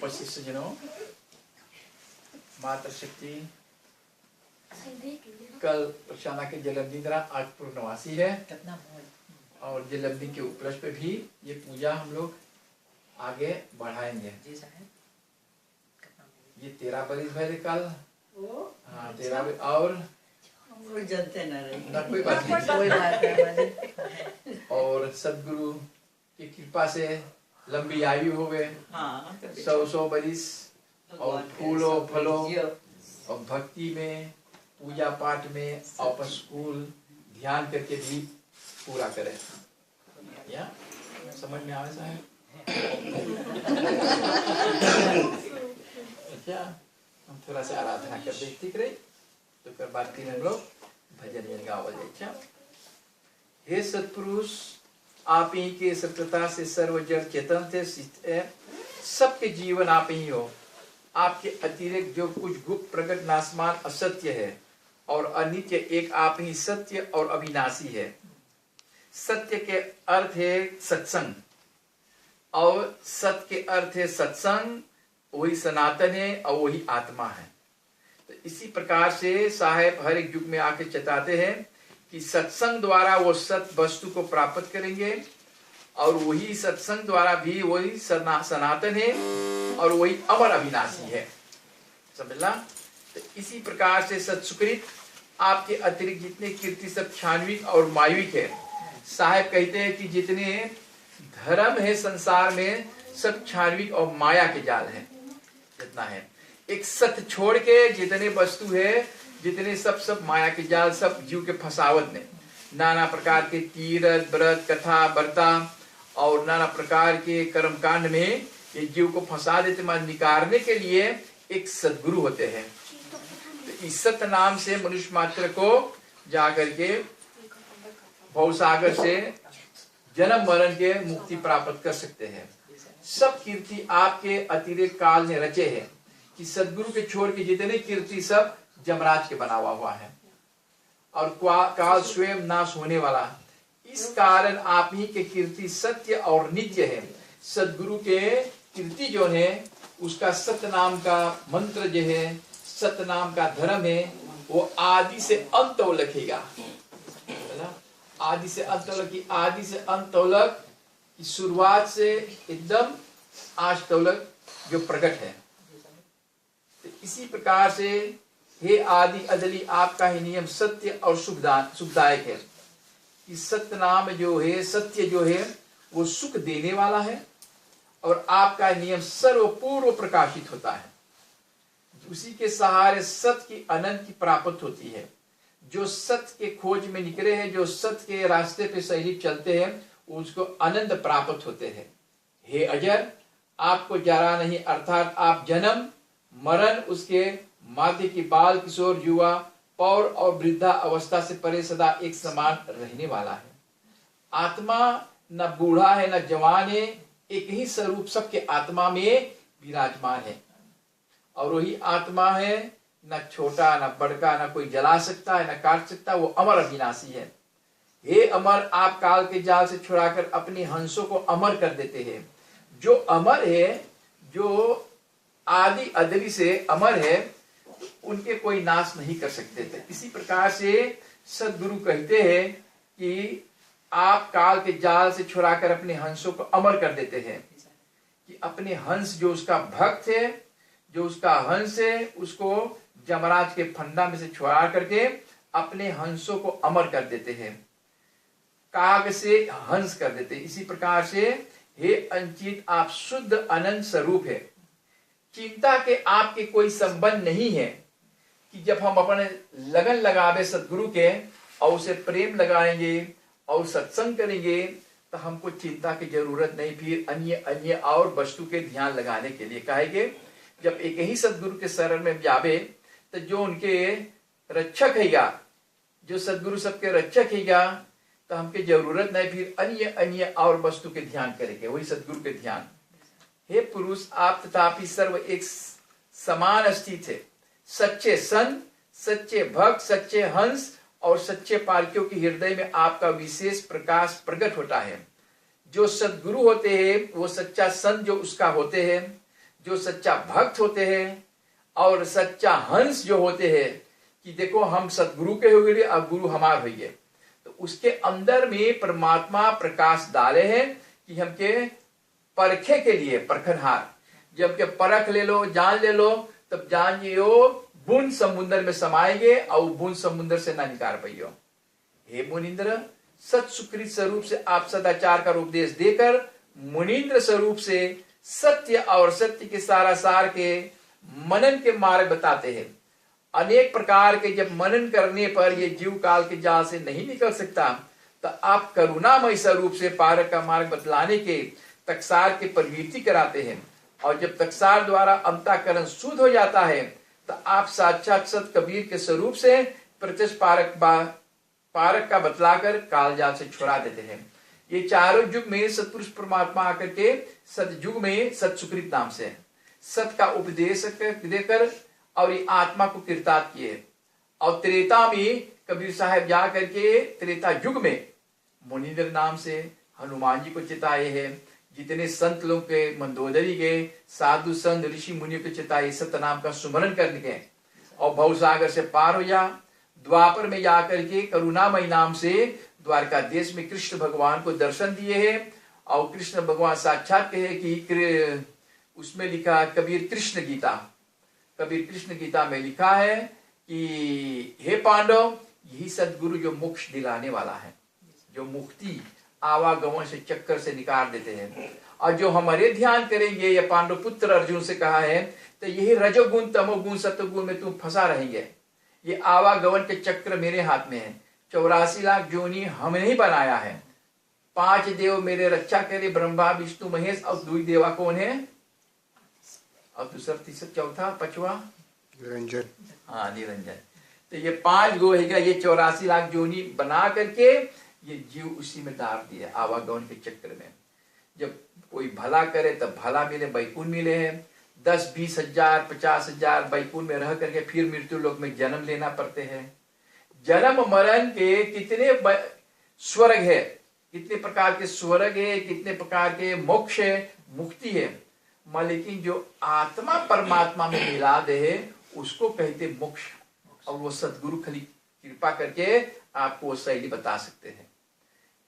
वशिष्ठ जनों, माता शक्ति कल प्रशाना के जन्मदिन आज पूर्णवासी है और जन्मदिन के उपलक्ष्य पे भी ये पूजा हम लोग आगे बढ़ाएंगे। ये 13 बरिस भले कल, हाँ 13 और जनते न कोई बात नहीं। और सदगुरु की कृपा से लंबी आयु हो गए, 100 बरिस और फूलों फलों और भक्ति में, पूजा पाठ में, और स्कूल ध्यान करके भी पूरा करें। या समझ में आवे साहब? अच्छा, हम थोड़ा सा आराधना कर देखते रहे तो कर बात हम लोग भजन गावल जाए। हे सत्पुरुष, आप ही के सत्यता से सर्व जड़ चेतन थे, सबके जीवन आप ही हो। आपके अतिरिक्त जो कुछ गुप्त प्रकट नासमान असत्य है और अनित्य एक आप ही सत्य और अविनाशी है। सत्य के अर्थ है सत्संग और सत्य के अर्थ है सत्संग, वही सनातन है और वही आत्मा है। तो इसी प्रकार से साहेब हर एक युग में आके चताते हैं कि सत्संग द्वारा वो सत्य वस्तु को प्राप्त करेंगे और वही सत्संग द्वारा भी वही सनातन है और वही अमर अविनाशी है। समझला? तो इसी प्रकार से सत्सुकृत आपके अतिरिक्त जितने कीर्ति सब क्षान्विक और मायविक है। साहेब कहते हैं कि जितने धर्म है संसार में सब क्षान्विक और माया के जाल है। जितना है एक सत्य छोड़ के जितने वस्तु है, जितने सब माया के जाल, सब जीव के फसावत में नाना प्रकार के तीरथ व्रत कथा वार्ता और नाना प्रकार के कर्मकांड में ये जीव को फंसा देते। मान निकारने के लिए एक सद्गुरु होते हैं। तो इस सत्य नाम से मनुष्य मात्र को जाकर के भवसागर से जन्म मरण के मुक्ति प्राप्त कर सकते हैं। सब कीर्ति आपके अतिरिक्त काल ने रचे हैं कि सदगुरु के छोड़ के जितने कीर्ति सब जमराज के बनावा हुआ है और काल स्वयं नाश होने वाला। इस कारण आप ही के कीर्ति सत्य और नित्य है। सदगुरु के कीर्ति जो है उसका सत्य नाम का मंत्र जो है, सत्य नाम का धर्म है, वो आदि से अंत तक लिखेगा। आदि से अंत तक, आदि से अंत तक की शुरुआत से एकदम आज तक जो प्रकट है। तो इसी प्रकार से हे आदि अदली आपका ही नियम सत्य और सुखदायक है। कि सत्य नाम जो है, सत्य जो है वो सुख देने वाला है और आपका नियम सर्वपूर्व प्रकाशित होता है। उसी के सहारे सत्य की अनंत की प्राप्त होती है। जो सत्य के खोज में निकले हैं, जो सत्य के रास्ते पे सैनिक चलते हैं, उसको आनंद प्राप्त होते हैं। हे अजर, आपको जरा नहीं, अर्थात आप जन्म मरण उसके माध्य की बाल किशोर युवा पौर और वृद्धा अवस्था से परे सदा एक समान रहने वाला है। आत्मा न बूढ़ा है न जवान है, एक ही स्वरूप सबके आत्मा में विराजमान है और वही आत्मा है, न छोटा न बड़का, न कोई जला सकता है न काट सकता, वो अमर अविनाशी है। हे अमर, आप काल के जाल से छुड़ाकर अपने हंसों को अमर कर देते हैं। जो अमर है, जो आदि अदली से अमर है, उनके कोई नाश नहीं कर सकते थे। इसी प्रकार से सदगुरु कहते हैं कि आप काल के जाल से छुड़ाकर अपने हंसों को अमर कर देते हैं। कि अपने हंस, जो उसका भक्त है, जो उसका हंस है, उसको जमराज के फंदा में से छुड़ा करके अपने हंसों को अमर कर देते हैं, काग से हंस कर देते हैं। इसी प्रकार से हे अंचित, आप शुद्ध अनंत स्वरूप है। चिंता के आपके कोई संबंध नहीं है कि जब हम अपने लगन लगावे सदगुरु के और उसे प्रेम लगाएंगे और सत्संग करेंगे तो हमको चिंता की जरूरत नहीं फिर अन्य और वस्तु के ध्यान लगाने के लिए। कहेंगे जब एक ही सदगुरु के शरण में जावे तो जो उनके रक्षक हैगा, जो सदगुरु सबके रक्षक हैगा, तो हमके जरूरत नहीं फिर अन्य और वस्तु के ध्यान करेंगे, वही सदगुरु के ध्यान। हे पुरुष, आप तथापि सर्व एक समान स्थित है। सच्चे संत, सच्चे भक्त, सच्चे हंस और सच्चे पालकियों के हृदय में आपका विशेष प्रकाश प्रकट होता है। जो सदगुरु होते हैं वो सच्चा संत जो उसका होते हैं, जो सच्चा भक्त होते हैं और सच्चा हंस जो होते हैं कि देखो हम सदगुरु के हो गए, अब गुरु हमार हो गए, तो उसके अंदर में परमात्मा प्रकाश डाले हैं कि हमके परखे के लिए परखनहार, जब के परख ले लो, जान ले लो, तब जान जियो बूंद समुद्र में समाएंगे और बूंद समुद्र से ना निकाल पाइयो। हे मुनिंद्र, सत सुकृत स्वरूप से आप सदाचार का उपदेश देकर मुनिंद्र स्वरूप से सत्य और सत्य के सारा सार के मनन के मार्ग बताते हैं। अनेक प्रकार के जब मनन करने पर ये जीव काल के जाल से नहीं निकल सकता, तो आप करुणामय स्वरूप से पारक का मार्ग बतलाने के तकसार की प्रवृत्ति कराते हैं, और जब तकसार द्वारा अंतःकरण शुद्ध हो जाता है तो आप साक्षात सत कबीर के स्वरूप से प्रत्यक्ष पारक का बतलाकर कालजाल से छुड़ा देते हैं। ये चारों युग में सतपुरुष परमात्मा आकर के सतयुग में सत सुकृत नाम से सत का उपदेश देकर और ये आत्मा को कृतार्थ किए, और त्रेता में कबीर साहब जा करके त्रेता युग में मुनिंद्र नाम से हनुमान जी को चिताए हैं। जितने संत लोग के मंदोदरी के साधु संत ऋषि मुनियों के चिताए सत्य नाम का सुमरण करने के, और भवसागर से पार हो जा। द्वापर में जाकर के करुणामय नाम से द्वारका देश में कृष्ण भगवान को दर्शन दिए हैं, और कृष्ण भगवान साक्षात कहे कि उसमें लिखा कबीर कृष्ण गीता, कबीर कृष्ण गीता में लिखा है कि हे पांडव, यही सदगुरु जो मोक्ष दिलाने वाला है, जो मुक्ति आवागमन से चक्कर से निकाल देते हैं, और जो हमारे ध्यान करेंगे, ये पांडव पुत्र अर्जुन से कहा है, तो यही रजोगुण तमोगुण सत्वगुण में तुम फंसा रहेंगे। ये आवागमन के चक्र मेरे हाथ में है। 84 लाख योनि हमने ही बनाया है। 5 देव मेरे रक्षा करे, ब्रह्मा विष्णु महेश, और 2 देवा कौन है, और दूसरा तीसरा चौथा पांचवा निरंजन। हाँ निरंजन। तो ये 5 गो है, ये 84 लाख योनि बना करके ये जीव उसी में डाल दिया आवागमन के चक्र में। जब कोई भला करे तब भला मिले, बैकुंठ मिले हैं। 10-20 हजार 50 हजार बैकुंठ में रह करके फिर मृत्यु लोक में जन्म लेना पड़ते हैं। जन्म मरण के कितने स्वर्ग है, कितने प्रकार के स्वर्ग है, कितने प्रकार के मोक्ष है, मुक्ति है, लेकिन जो आत्मा परमात्मा में मिला दे उसको कहते मोक्ष, और वो सदगुरु खाली कृपा करके आपको वो शैली बता सकते हैं।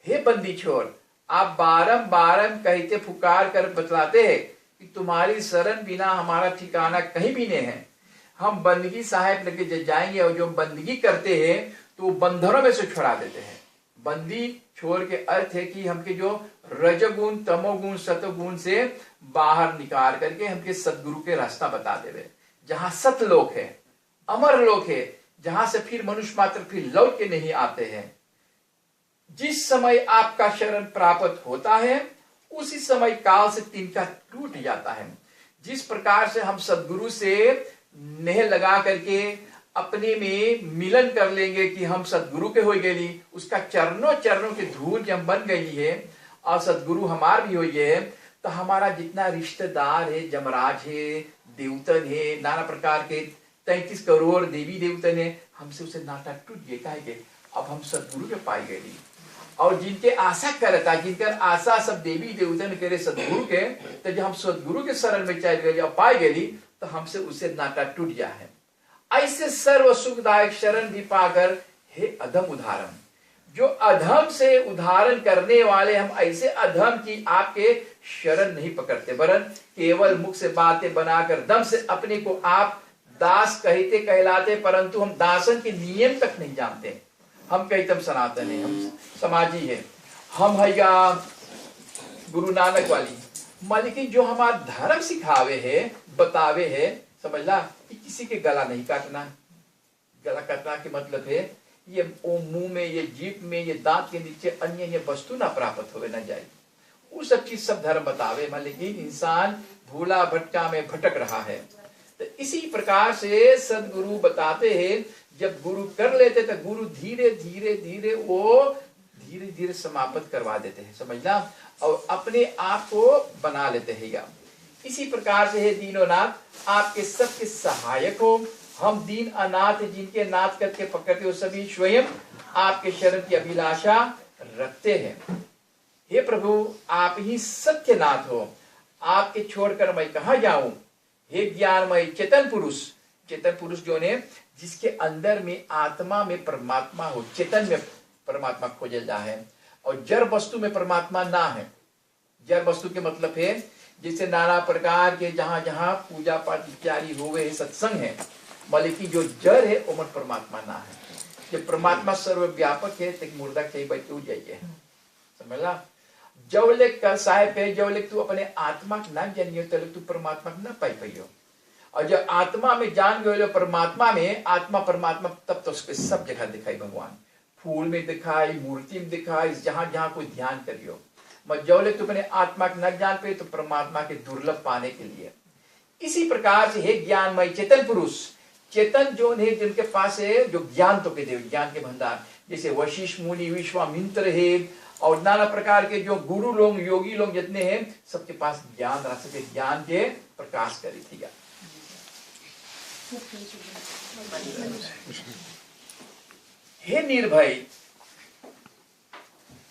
हे बंदी छोर, आप बारंबार कहते पुकार कर बतलाते हैं कि तुम्हारी शरण बिना हमारा ठिकाना कहीं भी नहीं है। हम बंदगी साहेब लेके जाएंगे, और जो बंदगी करते हैं तो वो बंधनों में से छुड़ा देते हैं। बंदी छोड़ के अर्थ है कि हमके जो रजगुण तमोगुण सतगुण से बाहर निकाल करके हमके सदगुरु के रास्ता बता देवे, जहां सतलोक है, अमर लोक है, जहां से फिर मनुष्य मात्र फिर लौट के नहीं आते हैं। जिस समय आपका शरण प्राप्त होता है उसी समय काल से तिनका टूट जाता है। जिस प्रकार से हम सदगुरु से नेह लगा करके अपने में मिलन कर लेंगे कि हम सदगुरु के हो गए, उसका चरणों चरणों की धूल जब बन गई है और सदगुरु हमार भी हो गए है, तो हमारा जितना रिश्तेदार है, जमराज है, देवतन है, नाना प्रकार के 33 करोड़ देवी देवतन है, हमसे उसे नाता टूट गए। काहे के अब हम सदगुरु के पाई गए, और जिनके आशा करता, जिनकर आशा सब देवी देवतन करे सदगुरु के, तो जब हम सदगुरु के शरण में चल गए और पाई गई, तो हमसे उसे नाता टूट गया है। ऐसे सर्व सुखदायक शरण भी पाकर हे अधम उदाहरण, जो अधम से उदाहरण करने वाले, हम ऐसे अधम की आपके शरण नहीं पकड़ते, वरन केवल मुख से बातें बनाकर दम से अपने को आप दास कहते कहलाते, परंतु हम दासन के नियम तक नहीं जानते। हम कहते सनातन है, हम समाजी है, हम है या गुरु नानक वाली, लेकिन जो हमारा धर्म सिखावे है, बतावे है, समझला कि किसी के गला नहीं काटना। गला काटना के मतलब है ये मुंह में, ये जीभ में, ये दांत के नीचे अन्य ये वस्तु ना प्राप्त होवे ना जाए, वो सब चीज सब धर्म बतावे, लेकिन इंसान भूला भटका में भटक रहा है। तो इसी प्रकार से सदगुरु बताते हैं, जब गुरु कर लेते तो गुरु धीरे धीरे धीरे वो धीरे धीरे समाप्त करवा देते हैं, समझना, और अपने आप को बना लेते हैं। इसी प्रकार से है दीनोनाथ, आपके सबके सहायक हो। हम दीन अनाथ, जिनके नाथ करके पकड़ते हो, सभी स्वयं आपके शरण की अभिलाषा रखते हैं। हे प्रभु, आप ही सत्यनाथ हो, आपके छोड़कर मैं कहाँ जाऊं। हे ज्ञानमय चेतन पुरुष जो ने जिसके अंदर में आत्मा में परमात्मा हो, चेतन में परमात्मा खोजल जा है और जड़ वस्तु में परमात्मा ना है। जड़ वस्तु के मतलब है जैसे नाना प्रकार के जहां जहां पूजा पाठ इत्यादि हुए सत्संग है, बल्कि जो जड़ है वो मन परमात्मा ना है। जब परमात्मा सर्वव्यापक है तो मुर्दा कहीं बैठे हो जाइए, समझला। जवले का साहेब है, जवले तू अपने आत्मा के ना जानियो तले तू परमात्मा के ना पाई पाइयो। और जब आत्मा में जान गए परमात्मा में, आत्मा परमात्मा, तब तो उसके सब जगह दिखाई भगवान, फूल में दिखाई, मूर्ति में दिखाई, जहां जहां कोई ध्यान करियो। मत जवले तू अपने आत्मा के न जान पे तो परमात्मा के दुर्लभ पाने के लिए। इसी प्रकार से हे ज्ञानमय चेतन पुरुष, चेतन जो है जिनके पास है जो ज्ञान तो के देव, ज्ञान के भंडार, जैसे वशिष्ठ मुनि, विश्वामित्र है और नाना प्रकार के जो गुरु लोग, योगी लोग जितने हैं, सबके पास ज्ञान राशि के ज्ञान के प्रकाश करी थी। हे निर्भय,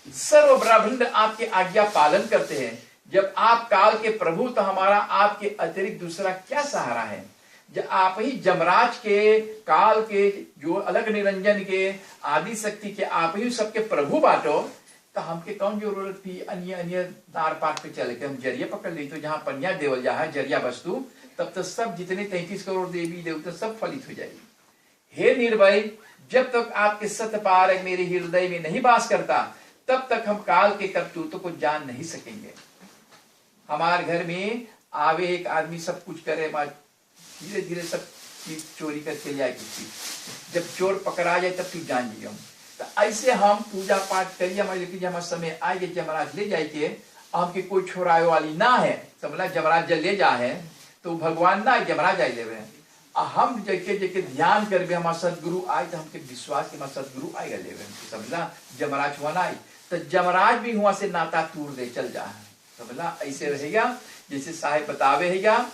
सर्व ब्रह्मांड आपके आज्ञा पालन करते हैं। जब आप काल के प्रभु तो हमारा आपके अतिरिक्त दूसरा क्या सहारा है। जब आप ही जमराज के, काल के, जो अलग निरंजन के, आदि शक्ति के आप ही सबके प्रभु बाटो, तो हमके कौन जरूरत थी अन्य अन्य दार पाट पे चले के हम जरिया पकड़ ली। तो जहां पन्या देवल जा है जरिया वस्तु, तब तो सब जितने 33 करोड़ देवी देवता सब फलित हो जाएगी। हे निर्भय, जब तक आपके सत्य पारक मेरे हृदय में नहीं वास करता, तब तक हम काल के करतूतों को जान नहीं सकेंगे। हमारे घर में आवे एक आदमी सब कुछ करे, धीरे धीरे सब चीज चोरी करके ले आएगी। जब चोर पकड़ा जाए तब तू जान लियो। तो ऐसे हम पूजा पाठ करिए, हमारे समय आएंगे जमराज ले जाएंगे, हमके कोई छोड़ाए वाली ना है, समझला। जमराज जब ले जा है तो भगवान ना जमराज आए ले, हम जैसे ध्यान करके हमारा सदगुरु आए तो हमके विश्वास के हमारा सदगुरु आएगा ले, समझला। जमराज हुआ ना आई तो जमराज भी हुआ से नाता तूर दे चल जा, समझला। ऐसे रहेगा जैसे साहेब बतावे हैगा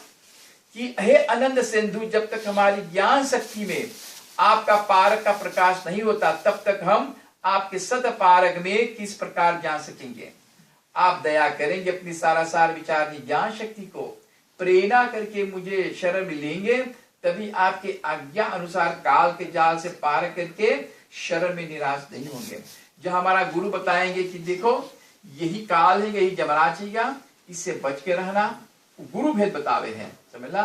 कि हे अनंत सिंधु, जब तक हमारी ज्ञान शक्ति में आपका पारक का प्रकाश नहीं होता, तब तक हम आपके सत पारक में किस प्रकार जान सकेंगे। आप दया करेंगे अपनी सारासार विचारनी ज्ञान शक्ति को प्रेरणा करके मुझे शरण में लेंगे, तभी आपके आज्ञा अनुसार काल के जाल से पार करके शरण में निराश नहीं होंगे। जो हमारा गुरु बताएंगे कि देखो यही काल है, यही जमराज है, इससे बच के रहना, गुरु भेद बतावे हैं, समझला।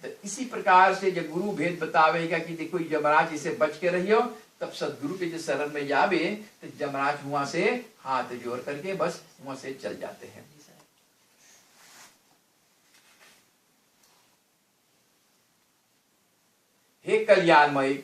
तो इसी प्रकार से जब गुरु भेद बतावेगा कि देखो जमराज इसे बच के रहियो, तब सदगुरु के जो शरण में जावे तो जमराज वहां से हाथ जोड़ करके बस वहां से चल जाते हैं। हे कल्याणमय,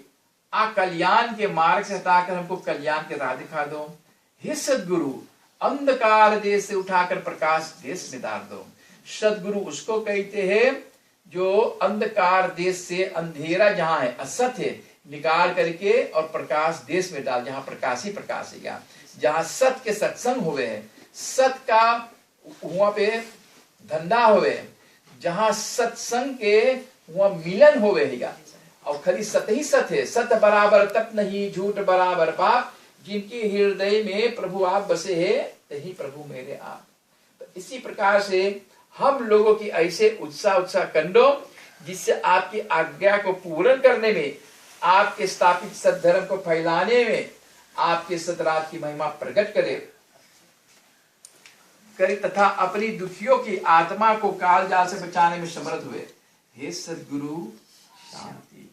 आ कल्याण के मार्ग से हटाकर हमको कल्याण के राह दिखा दो। हे सदगुरु, अंधकार देश से उठाकर प्रकाश देश में डाल दो। सदगुरु उसको कहते हैं जो अंधकार देश से, अंधेरा जहां है, असत है, निकाल करके और प्रकाश देश में डाल, जहां प्रकाश ही प्रकाश है, जहां सत के सत्संग हुए हैं, सत का वहां पे धंधा हुए, जहां सत्संग के वहां मिलन हुए है, और खाली सत ही सत है। सत बराबर तप नहीं, झूठ बराबर पाप, जिनके हृदय में प्रभु आप बसे है, तही प्रभु मेरे आप। तो इसी प्रकार से हम लोगों की ऐसे उत्साह कंडो, जिससे आपकी आज्ञा को पूर्ण करने में, आपके स्थापित सद्धर्म को फैलाने में, आपके सतरात की महिमा प्रकट करे तथा अपनी दुखियों की आत्मा को काल जाल से बचाने में समर्थ हुए। हे सदगुरु शांति।